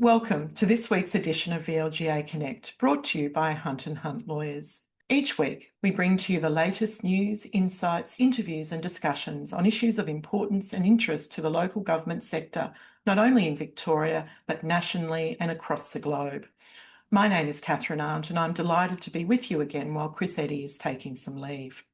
Welcome to this week's edition of VLGA Connect, brought to you by Hunt & Hunt Lawyers. Each week, we bring to you the latest news, insights, interviews and discussions on issues of importance and interest to the local government sector, not only in Victoria, but nationally and across the globe. My name is Catherine Arndt and I'm delighted to be with you again while Chris Eddy is taking some leave.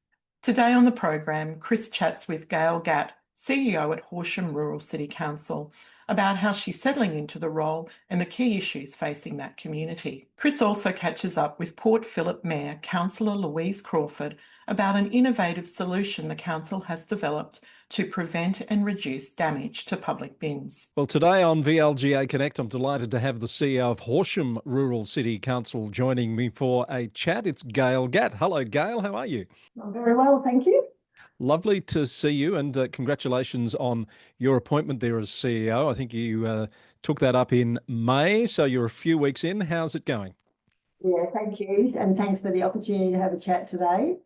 Today on the program, Chris chats with Gail Gatt, CEO at Horsham Rural City Council, about how she's settling into the role and the key issues facing that community. Chris also catches up with Port Phillip Mayor, Councillor Louise Crawford, about an innovative solution the council has developed to prevent and reduce damage to public bins. Well, today on VLGA Connect, I'm delighted to have the CEO of Horsham Rural City Council joining me for a chat. It's Gail Gatt. Hello, Gail. How are you? I'm very well, thank you. Lovely to see you, and congratulations on your appointment there as CEO. I think you took that up in May, so you're a few weeks in. How's it going? Yeah, thank you, and thanks for the opportunity to have a chat today.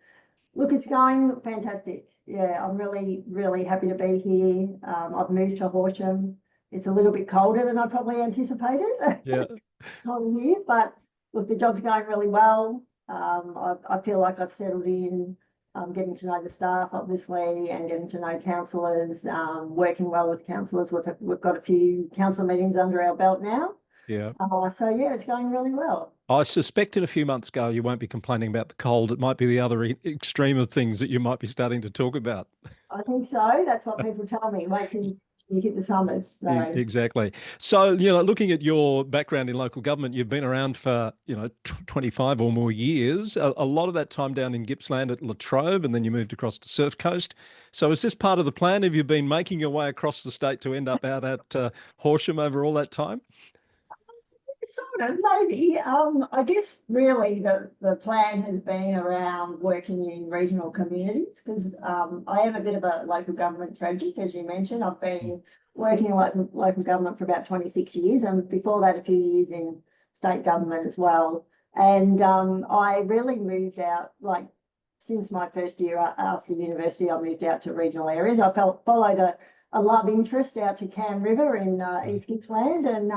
Look, it's going fantastic. Yeah, I'm really, really happy to be here. I've moved to Horsham. It's a little bit colder than I probably anticipated. Yeah. It's cold here, but look, the job's going really well. I feel like I've settled in. Getting to know the staff, obviously, and getting to know councillors, working well with councillors. We've got a few council meetings under our belt now. Yeah. So, yeah, it's going really well. I suspect in a few months, Gail, you won't be complaining about the cold. It might be the other extreme of things that you might be starting to talk about. I think so. That's what people tell me. Wait till you hit the summers. So. Exactly. So, looking at your background in local government, you've been around for, 25 or more years, a lot of that time down in Gippsland at Latrobe, and then you moved across to Surf Coast. So is this part of the plan? Have you been making your way across the state to end up out at Horsham over all that time? Sort of, maybe. I guess really the plan has been around working in regional communities because I am a bit of a local government tragic, as you mentioned. I've been working in local government for about 26 years, and before that, a few years in state government as well. And I really moved out, since my first year after university, I moved out to regional areas. I followed a love interest out to Cam River in East Gippsland, and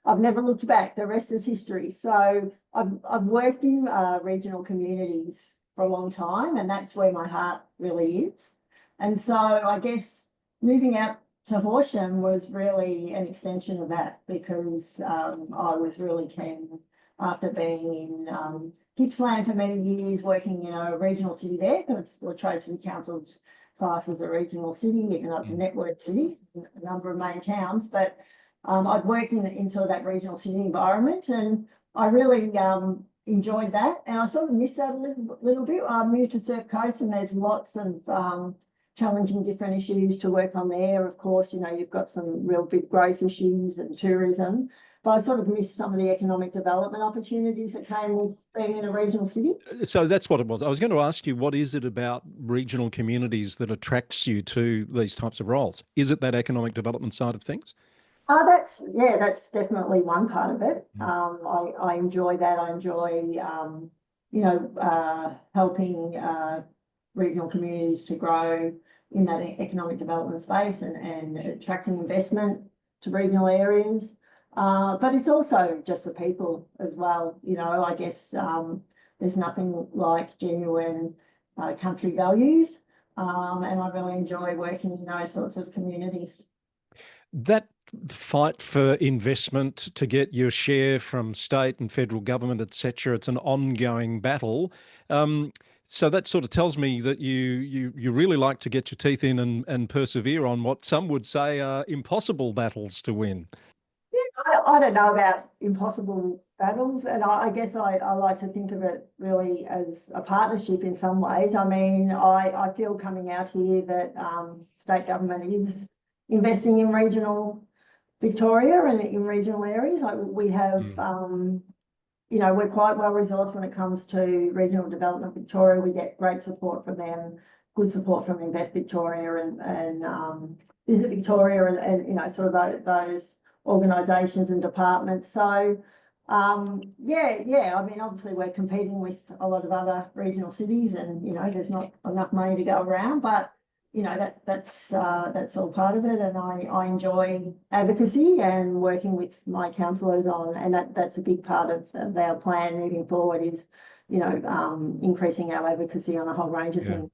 I've never looked back. The rest is history. So I've worked in regional communities for a long time, and that's where my heart really is. And so I guess moving out to Horsham was really an extension of that because I was really keen after being in Gippsland for many years, working in a regional city there because Latrobe City Council's class as a regional city, even though it's a network city, a number of main towns. But I'd worked in sort of that regional city environment, and I really enjoyed that. And I sort of missed that a little bit. I moved to Surf Coast, and there's lots of challenging different issues to work on there. Of course, you've got some real big growth issues and tourism. But I sort of missed some of the economic development opportunities that came with being in a regional city. So that's what it was. I was going to ask you, what is it about regional communities that attracts you to these types of roles? Is it that economic development side of things? That's definitely one part of it. I enjoy that. I enjoy, helping regional communities to grow in that economic development space and attracting investment to regional areas. But it's also just the people as well. I guess there's nothing like genuine country values, and I really enjoy working in those sorts of communities. That fight for investment to get your share from state and federal government, etc., it's an ongoing battle. So that sort of tells me that you really like to get your teeth in and persevere on what some would say are impossible battles to win. I don't know about impossible battles, and I guess I like to think of it really as a partnership in some ways. I mean, I feel coming out here that state government is investing in regional Victoria and in regional areas. We have, we're quite well resourced when it comes to regional development Victoria. We get great support from them, good support from Invest Victoria and Visit Victoria and sort of those organisations and departments. So I mean, obviously we're competing with a lot of other regional cities and there's not enough money to go around, but that's all part of it, and I enjoy advocacy and working with my councillors on, and that's a big part of our plan moving forward is, increasing our advocacy on a whole range of things.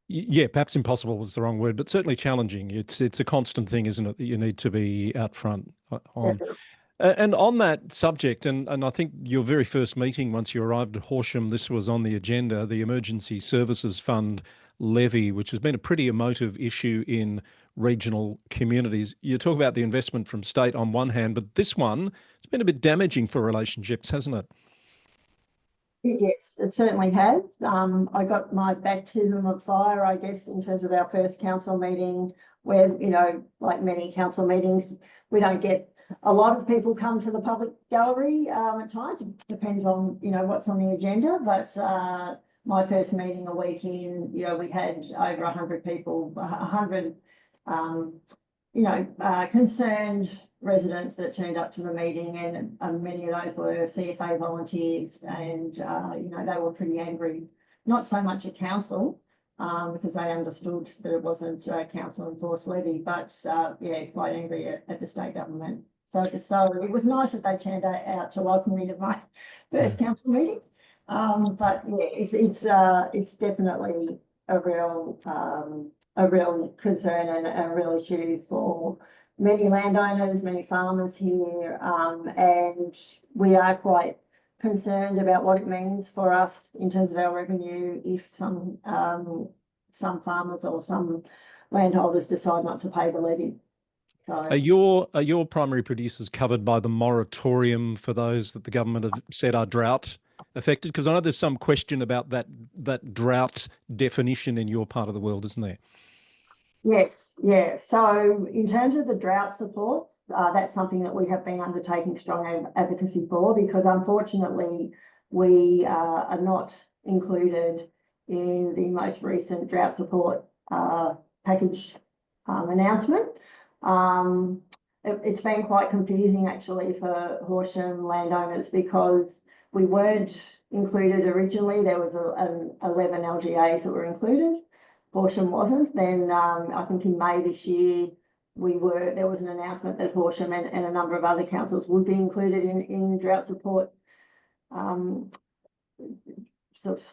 Yeah, perhaps impossible was the wrong word, but certainly challenging. It's a constant thing, isn't it, that you need to be out front on. Definitely. And on that subject, and I think your very first meeting once you arrived at Horsham, this was on the agenda, the Emergency Services Fund levy, which has been a pretty emotive issue in regional communities. You talk about the investment from state on one hand, but this one, it's been a bit damaging for relationships, hasn't it? Yes, it certainly has. I got my baptism of fire, I guess, in terms of our first council meeting where, like many council meetings, we don't get a lot of people come to the public gallery at times. It depends on, what's on the agenda. But my first meeting a week in, we had over 100 people, 100, concerned residents that turned up to the meeting, and many of those were CFA volunteers, and they were pretty angry, not so much at council, because they understood that it wasn't council enforced levy, but quite angry at the state government. So it was nice that they turned out to welcome me to my first council meeting. But yeah, it's definitely a real concern and a real issue for many landowners, many farmers here, and we are quite concerned about what it means for us in terms of our revenue if some farmers or some landholders decide not to pay the levy. So, are your primary producers covered by the moratorium for those that the government have said are drought affected? Because I know there's some question about that drought definition in your part of the world, isn't there? yes, yeah. So in terms of the drought supports, that's something that we have been undertaking strong advocacy for, because unfortunately we are not included in the most recent drought support package announcement. It's been quite confusing actually for Horsham landowners because we weren't included originally. There was 11 LGAs that were included. Horsham wasn't. Then I think in May this year there was an announcement that Horsham and a number of other councils would be included in drought support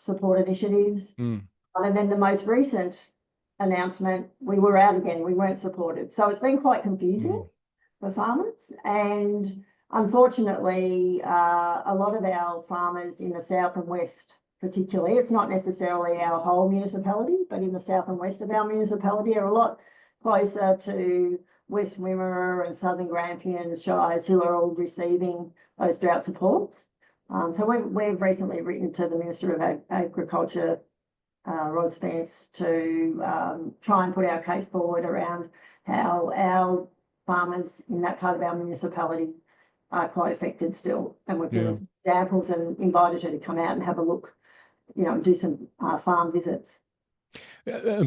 support initiatives. And then the most recent announcement, we were out again, we weren't supported. So it's been quite confusing for farmers, and unfortunately a lot of our farmers in the south and west particularly, it's not necessarily our whole municipality, but in the south and west of our municipality are a lot closer to West Wimmera and Southern Grampians Shires, who are all receiving those drought supports. So we've recently written to the Minister of Agriculture, Ros Spence, to try and put our case forward around how our farmers in that part of our municipality are quite affected still. And we've given some examples and invited her to come out and have a look, and do some farm visits.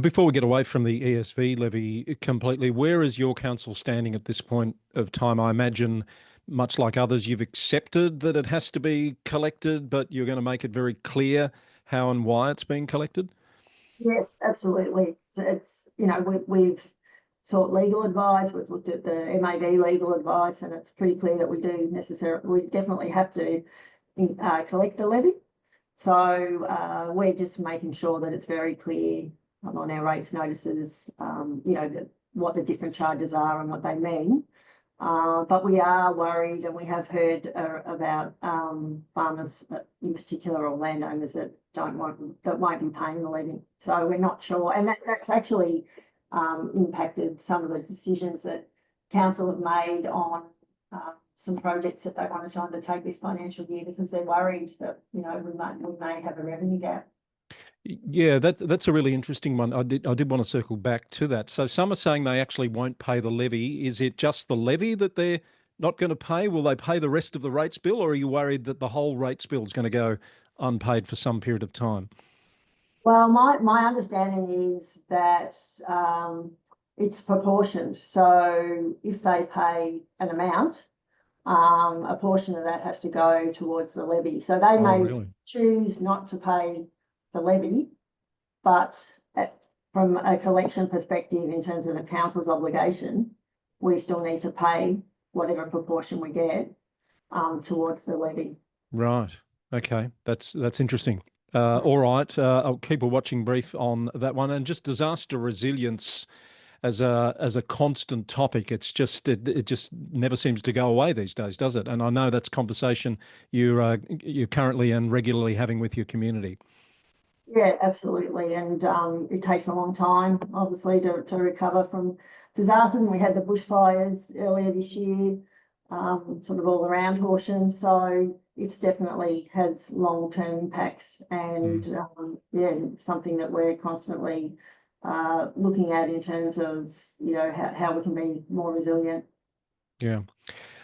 Before we get away from the ESV levy completely, where is your council standing at this point of time? I imagine, much like others, you've accepted that it has to be collected, but you're going to make it very clear how and why it's being collected? Yes, absolutely. So it's, we've sought legal advice, we've looked at the MAB legal advice, and it's pretty clear that we definitely have to collect the levy. So we're just making sure that it's very clear on our rates notices, what the different charges are and what they mean. But we are worried, and we have heard about farmers in particular, or landowners that won't be paying the levy. So we're not sure, and that's actually impacted some of the decisions that council have made on some projects that they wanted to undertake this financial year, because they're worried that we may have a revenue gap. Yeah, that's a really interesting one. I did want to circle back to that. So some are saying they actually won't pay the levy. Is it just the levy that they're not going to pay? Will they pay the rest of the rates bill, or are you worried that the whole rates bill is going to go unpaid for some period of time? Well, my understanding is that it's proportioned. So if they pay an amount, a portion of that has to go towards the levy. So they may choose not to pay the levy, but from a collection perspective, in terms of the council's obligation, we still need to pay whatever proportion we get towards the levy. Right. Okay. That's interesting. All right. I'll keep a watching brief on that one. And just disaster resilience as a constant topic. It's just it just never seems to go away these days, does it? And I know that's conversation you're currently and regularly having with your community. Yeah, absolutely. And it takes a long time, obviously, to recover from disaster. And we had the bushfires earlier this year, sort of all around Horsham. So it's definitely has long-term impacts, and yeah, something that we're constantly looking at in terms of, you know, how we can be more resilient. Yeah.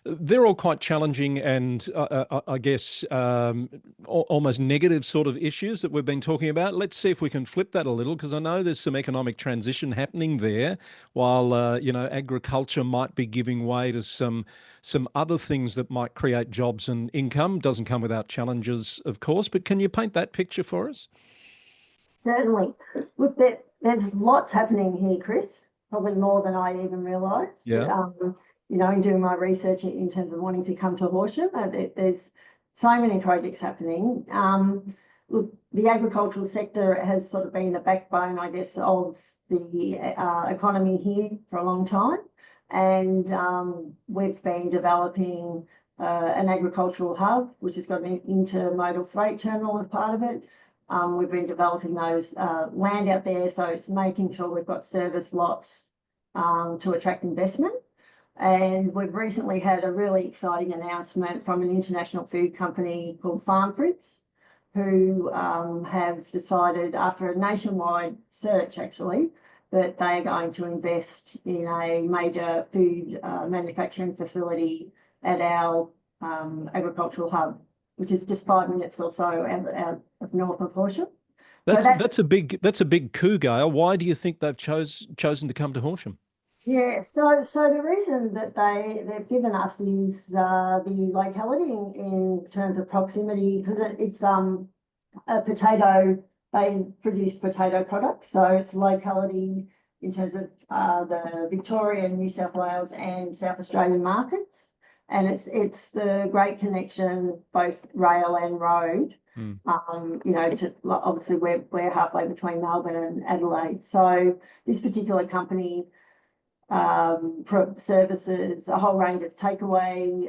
They're all quite challenging and I guess almost negative sort of issues that we've been talking about. Let's see if we can flip that a little, because I know there's some economic transition happening there, while you know, agriculture might be giving way to some other things that might create jobs and income. Doesn't come without challenges, of course, but can you paint that picture for us? Certainly. Look, there's lots happening here, Chris, probably more than I even realised. Yeah. You know, in doing my research in terms of wanting to come to Horsham, there's so many projects happening. Look, the agricultural sector has sort of been the backbone, I guess, of the economy here for a long time. And we've been developing an agricultural hub, which has got an intermodal freight terminal as part of it. We've been developing those land out there, so it's making sure we've got service lots to attract investment. And we've recently had a really exciting announcement from an international food company called Farm Fruits, who have decided, after a nationwide search actually, that they are going to invest in a major food manufacturing facility at our agricultural hub, which is just 5 minutes or so out of north of Horsham. That's a big coup, Gail. Why do you think they've chosen to come to Horsham? Yeah, so the reason that they've given us is the locality in terms of proximity, because it's a potato. They produce potato products, so it's locality in terms of the Victorian, New South Wales, and South Australian markets, and it's the great connection, both rail and road. You know, obviously we're halfway between Melbourne and Adelaide, so this particular company services a whole range of takeaway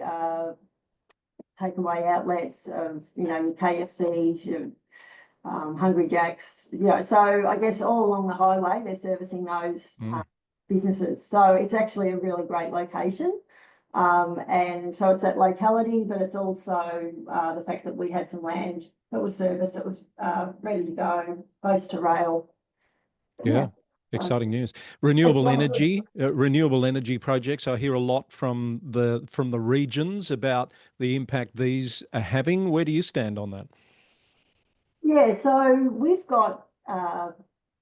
outlets of, you know, your KFCs, your Hungry Jacks, you know, so I guess all along the highway they're servicing those businesses. So it's actually a really great location. And so it's that locality, but it's also the fact that we had some land that was serviced, that was ready to go, close to rail. Yeah. Exciting news. Renewable energy projects. I hear a lot from the regions about the impact these are having. Where do you stand on that? Yeah, so we've got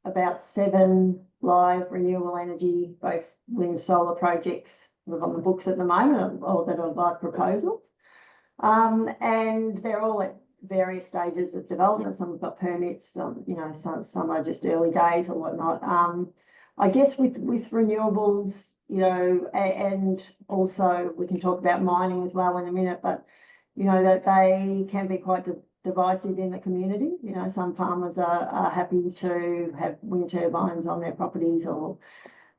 about 7 live renewable energy, both wind, solar projects on the books at the moment, or that are live proposals. And they're all at various stages of development. Some have got permits, some, you know, some are just early days or whatnot. I guess with renewables, you know, and also we can talk about mining as well in a minute, but you know that they can be quite divisive in the community. You know, some farmers are happy to have wind turbines on their properties, or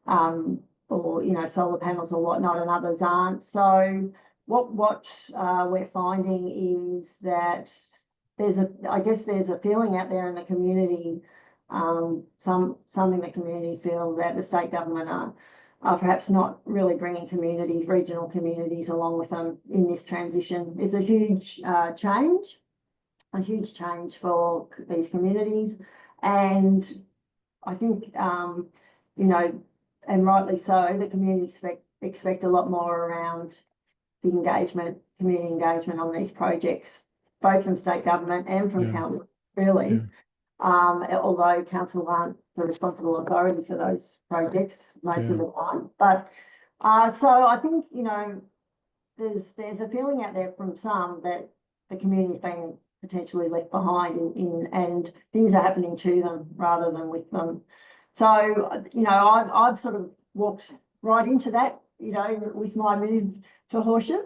you know, solar panels or whatnot, and others aren't. So what we're finding is that there's a feeling out there in the community. Some in the community feel that the state government are perhaps not really bringing regional communities along with them in this transition. It's a huge change for these communities, and I think you know, and rightly so, the community expect a lot more around the community engagement on these projects, both from state government and from council, really. Although council aren't the responsible authority for those projects most of the time. But so I think, you know, there's a feeling out there from some that the community's been potentially left behind and things are happening to them rather than with them. So, I've sort of walked right into that, with my move to Horsham.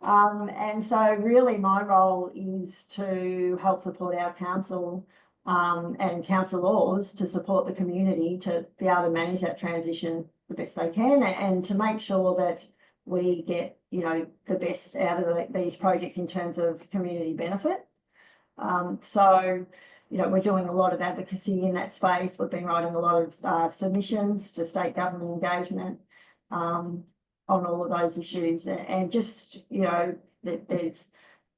And so really my role is to help support our council and councillors to support the community to be able to manage that transition the best they can and to make sure that we get, the best out of these projects in terms of community benefit. So, we're doing a lot of advocacy in that space. We've been writing a lot of submissions to state government engagement on all of those issues, and just, there's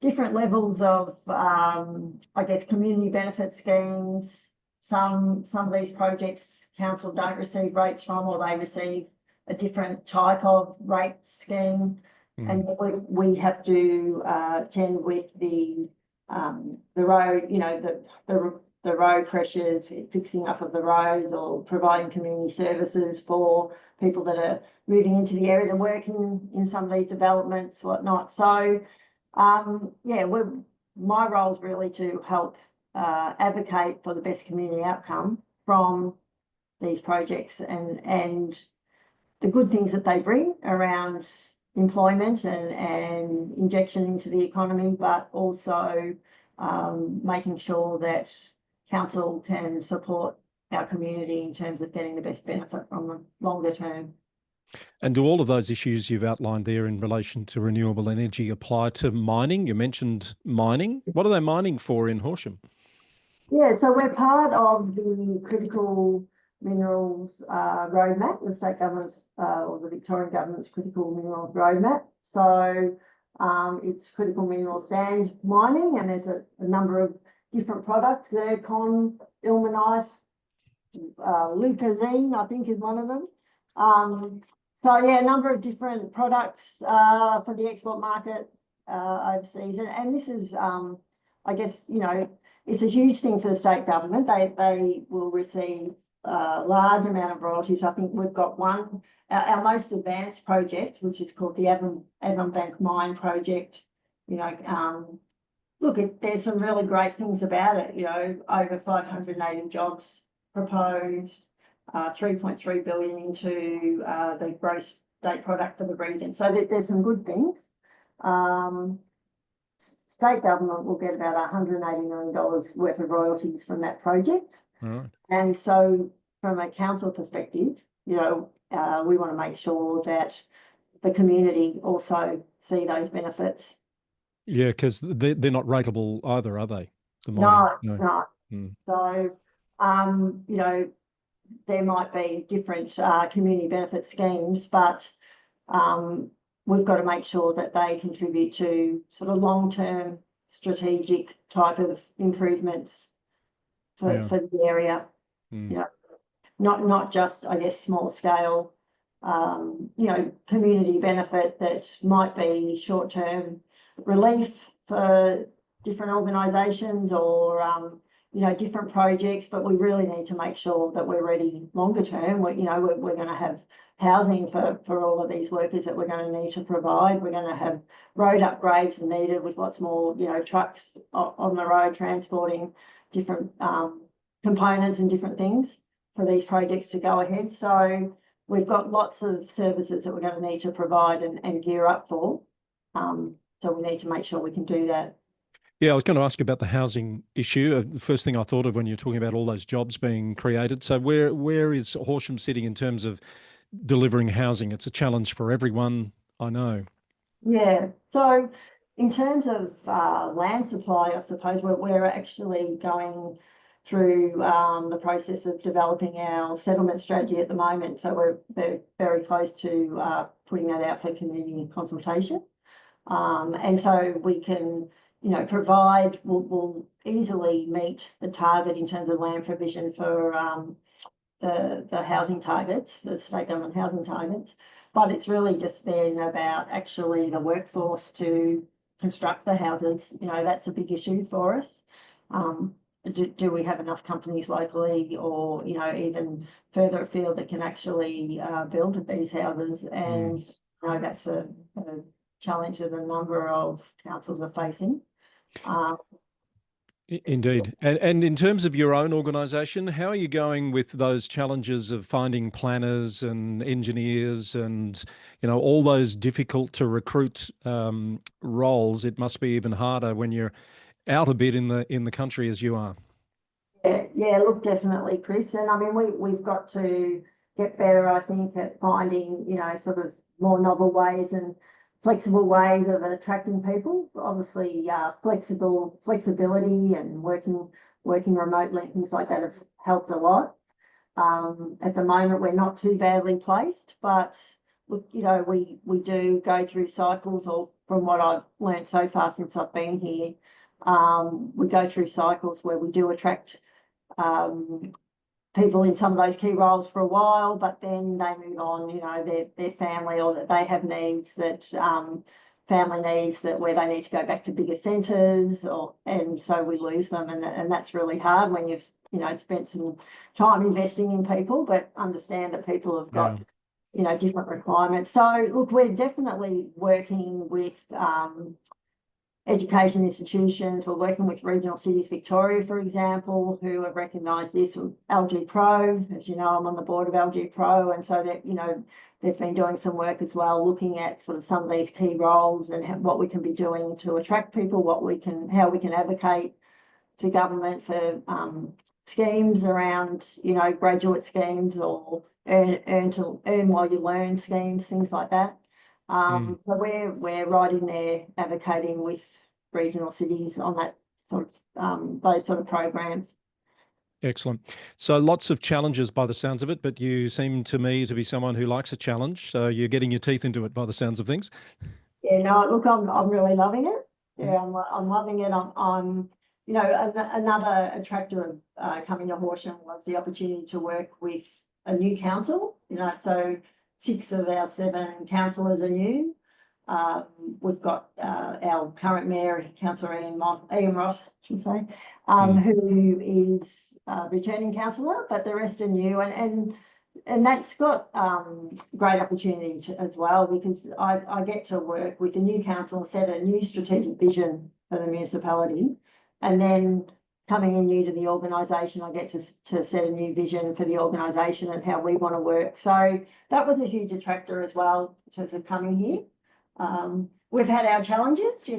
different levels of, I guess, community benefit schemes. Some of these projects council don't receive rates from, or they receive a different type of rate scheme, and we have to tend with the road, the road pressures, fixing up of the roads, or providing community services for people that are moving into the area to work in some of these developments, whatnot. So, my role is really to help advocate for the best community outcome from these projects and the good things that they bring around employment and injection into the economy, but also making sure that council can support our community in terms of getting the best benefit from them longer term. And do all of those issues you've outlined there in relation to renewable energy apply to mining? You mentioned mining. What are they mining for in Horsham? Yeah, so we're part of the critical minerals roadmap, the state government's or the Victorian government's critical minerals roadmap. So it's critical mineral sand mining, and there's a number of different products, zircon, ilmenite, leucozine, I think is one of them. So yeah, a number of different products for the export market overseas, and this is, I guess, it's a huge thing for the state government. They will receive a large amount of royalties. I think we've got one, our most advanced project, which is called the Avonbank Mine Project. Look, there's some really great things about it. Over 500 native jobs proposed, 3.3 billion into the gross state product for the region. So there's some good things. State government will get about $180 million worth of royalties from that project. Right. And so from a council perspective, we want to make sure that the community also see those benefits. Yeah, because they're not rateable either, are they? No. Mm. So, there might be different community benefit schemes, but we've got to make sure that they contribute to sort of long-term strategic type of improvements for the area. Not just, I guess, small scale, community benefit that might be short-term relief for different organisations or different projects, but we really need to make sure that we're ready longer term. We're going to have housing for all of these workers that we're going to need to provide. We're going to have road upgrades needed with lots more, trucks on the road transporting different components and different things for these projects to go ahead. So we've got lots of services that we're going to need to provide and gear up for. So we need to make sure we can do that. Yeah, I was going to ask about the housing issue. The first thing I thought of when you're talking about all those jobs being created. So where is Horsham sitting in terms of delivering housing? It's a challenge for everyone, I know. Yeah. So in terms of land supply, I suppose we're actually going through the process of developing our settlement strategy at the moment. So we're very close to putting that out for community consultation. And so we can provide, we'll easily meet the target in terms of land provision for the housing targets, the state government housing targets, but it's really just then about actually the workforce to construct the houses. That's a big issue for us. Do we have enough companies locally or, even further afield that can actually build these houses? And that's a challenge that a number of councils are facing. Indeed. And in terms of your own organisation, how are you going with those challenges of finding planners and engineers and, all those difficult to recruit roles? It must be even harder when you're out a bit in the country as you are. Yeah, look, definitely, Chris. And I mean, we've got to get better, I think, at finding, sort of more novel ways and flexible ways of attracting people. Obviously, flexibility and working remotely, things like that have helped a lot. At the moment, we're not too badly placed, but look, we do go through cycles, or from what I've learned so far since I've been here, we go through cycles where we do attract people in some of those key roles for a while, but then they move on, their family, or that they have needs that family needs that where they need to go back to bigger centres, and so we lose them, and that's really hard when you've spent some time investing in people, but understand that people have got different requirements. So look, we're definitely working with education institutions. We're working with Regional Cities Victoria, for example, who have recognised this. LG Pro, as you know, I'm on the board of LG Pro, and so that they've been doing some work as well, looking at sort of some of these key roles and what we can be doing to attract people, how we can advocate to government for schemes around graduate schemes, or earn while you learn schemes, things like that. So we're right in there advocating with regional cities on that sort of those sort of programs. Excellent. So lots of challenges by the sounds of it, but you seem to me to be someone who likes a challenge. So you're getting your teeth into it by the sounds of things. Yeah, no, look, I'm really loving it. Yeah, I'm loving it. I'm another attractor of coming to Horsham was the opportunity to work with a new council. So 6 of our 7 councillors are new. We've got our current mayor, Councillor Ian Ross, I should say, who is returning councillor, but the rest are new, and that's got great opportunity as well, because I get to work with the new council and set a new strategic vision for the municipality, and then coming in new to the organisation, I get to set a new vision for the organisation and how we want to work. So that was a huge attractor as well in terms of coming here. We've had our challenges, we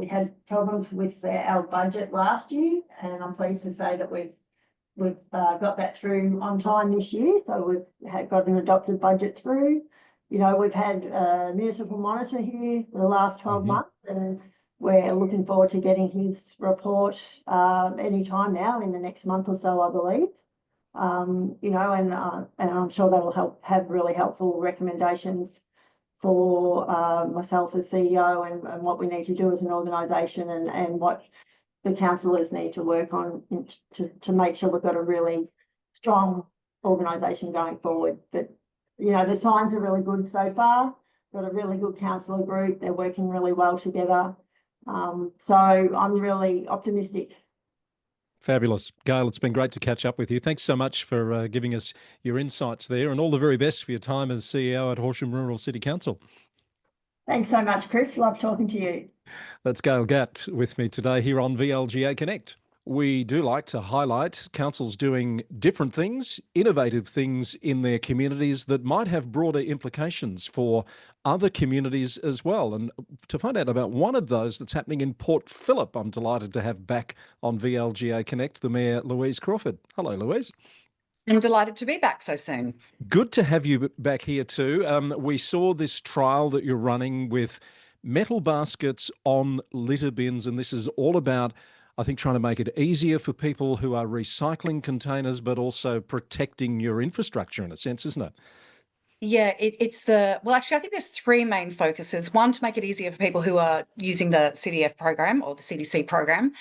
had problems with our budget last year, and I'm pleased to say that we've got that through on time this year. So we've got an adopted budget through. We've had a municipal monitor here for the last 12 months, and we're looking forward to getting his report any time now in the next month or so, I believe. And I'm sure that'll have really helpful recommendations for myself as CEO and what we need to do as an organisation, and what the councillors need to work on to make sure we've got a really strong organisation going forward. But the signs are really good so far. Got a really good councillor group. They're working really well together. So I'm really optimistic. Fabulous. Gail, it's been great to catch up with you. Thanks so much for giving us your insights there, and all the very best for your time as CEO at Horsham Rural City Council. Thanks so much, Chris. Love talking to you. That's Gail Gatt with me today here on VLGA Connect. We do like to highlight councils doing different things, innovative things in their communities that might have broader implications for other communities as well. And to find out about one of those that's happening in Port Phillip, I'm delighted to have back on VLGA Connect the Mayor, Louise Crawford. Hello, Louise. I'm delighted to be back so soon. Good to have you back here too. We saw this trial that you're running with metal baskets on litter bins, and this is all about, I think, trying to make it easier for people who are recycling containers, but also protecting your infrastructure in a sense, isn't it? Yeah, actually, I think there's 3 main focuses. One, to make it easier for people who are using the CDF program or the CDC program.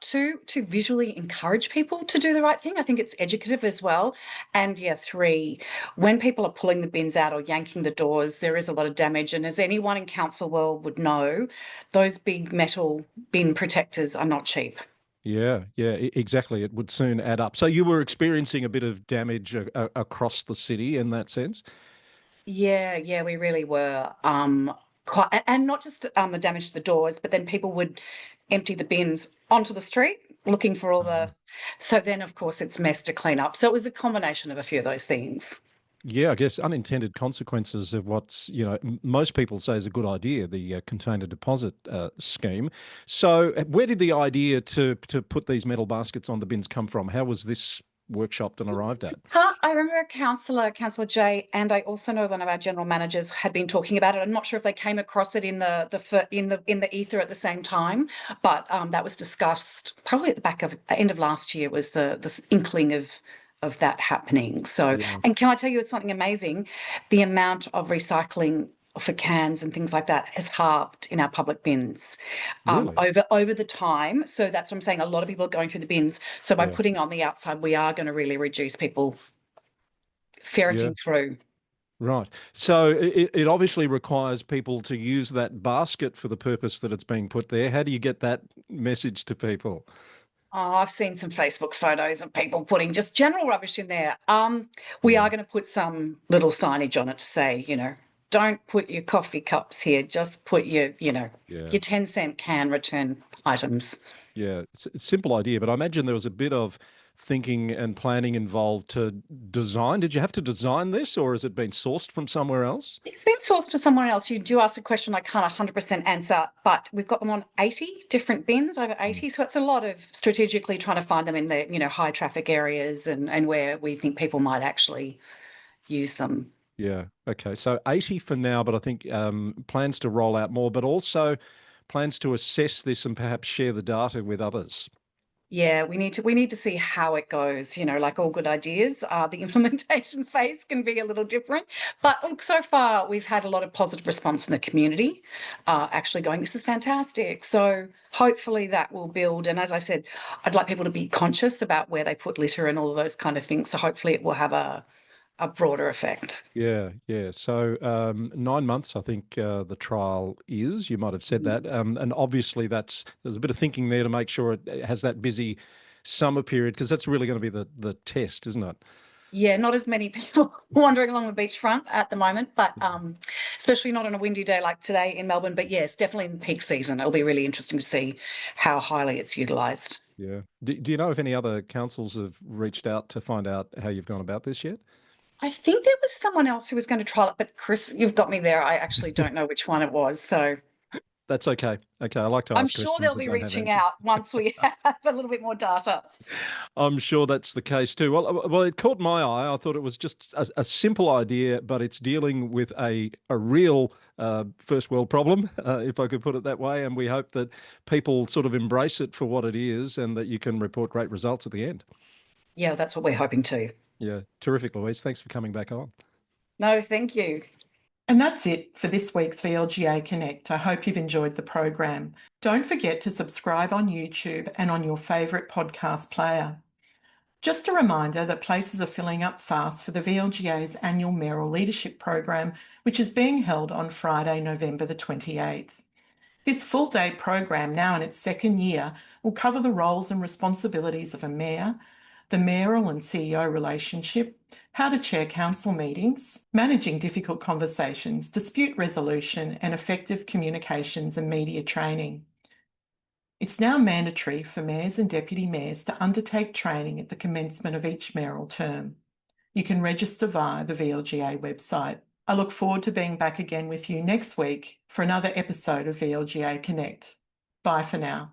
2, to visually encourage people to do the right thing. I think it's educative as well. And 3, when people are pulling the bins out or yanking the doors, there is a lot of damage. And as anyone in council world would know, those big metal bin protectors are not cheap. Yeah, exactly. It would soon add up. So you were experiencing a bit of damage across the city in that sense? Yeah, we really were. quite, and not just the damage to the doors, but then people would empty the bins onto the street looking for all the. So then, of course, it's mess to clean up. So it was a combination of a few of those things. Yeah, I guess unintended consequences of what's, most people say is a good idea, the container deposit scheme. So where did the idea to put these metal baskets on the bins come from? How was this workshopped and arrived at? I remember Councillor Jay, and I also know one of our general managers had been talking about it. I'm not sure if they came across it in the ether at the same time, but that was discussed probably at the end of last year. Was the inkling of that happening. So, Yeah. And can I tell you it's something amazing? The amount of recycling for cans and things like that has halved in our public bins Really? over the time. So that's what I'm saying. A lot of people are going through the bins. So by putting on the outside, we are going to really reduce people ferreting through. Right. So it obviously requires people to use that basket for the purpose that it's being put there. How do you get that message to people? Oh, I've seen some Facebook photos of people putting just general rubbish in there. We are going to put some little signage on it to say, don't put your coffee cups here. Just put your 10-cent can return items. Yeah, it's a simple idea, but I imagine there was a bit of thinking and planning involved to design. Did you have to design this, or has it been sourced from somewhere else? It's been sourced from somewhere else. You do ask a question I can't 100% answer, but we've got them on 80 different bins, over 80. So it's a lot of strategically trying to find them in the, high traffic areas and where we think people might actually use them. Yeah. Okay. So 80 for now, but I think plans to roll out more, but also plans to assess this and perhaps share the data with others. Yeah, we need to see how it goes. Like all good ideas, the implementation phase can be a little different. But look, so far we've had a lot of positive response from the community, actually going, this is fantastic. So hopefully that will build. And as I said, I'd like people to be conscious about where they put litter and all of those kind of things. So hopefully it will have a broader effect. Yeah, yeah. So 9 months, I think the trial is. You might have said that, and obviously there's a bit of thinking there to make sure it has that busy summer period, because that's really going to be the test, isn't it? Yeah, not as many people wandering along the beachfront at the moment, but especially not on a windy day like today in Melbourne. But yes, definitely in peak season. It'll be really interesting to see how highly it's utilised. Yeah. Do you know if any other councils have reached out to find out how you've gone about this yet? I think there was someone else who was going to trial it, but Chris, you've got me there. I actually don't know which one it was. So That's okay. Okay, I like to I'm ask sure questions they'll that be don't have reaching answers. out once we have a little bit more data. I'm sure that's the case too. Well, it caught my eye. I thought it was just a simple idea, but it's dealing with a real first world problem, if I could put it that way. And we hope that people sort of embrace it for what it is, and that you can report great results at the end. Yeah, that's what we're hoping to. Yeah, terrific, Louise. Thanks for coming back on. No, thank you. And that's it for this week's VLGA Connect. I hope you've enjoyed the program. Don't forget to subscribe on YouTube and on your favourite podcast player. Just a reminder that places are filling up fast for the VLGA's annual Mayoral Leadership Program, which is being held on Friday, November the 28th. This full-day program, now in its second year, will cover the roles and responsibilities of a mayor, the mayoral and CEO relationship, how to chair council meetings, managing difficult conversations, dispute resolution, and effective communications and media training. It's now mandatory for mayors and deputy mayors to undertake training at the commencement of each mayoral term. You can register via the VLGA website. I look forward to being back again with you next week for another episode of VLGA Connect. Bye for now.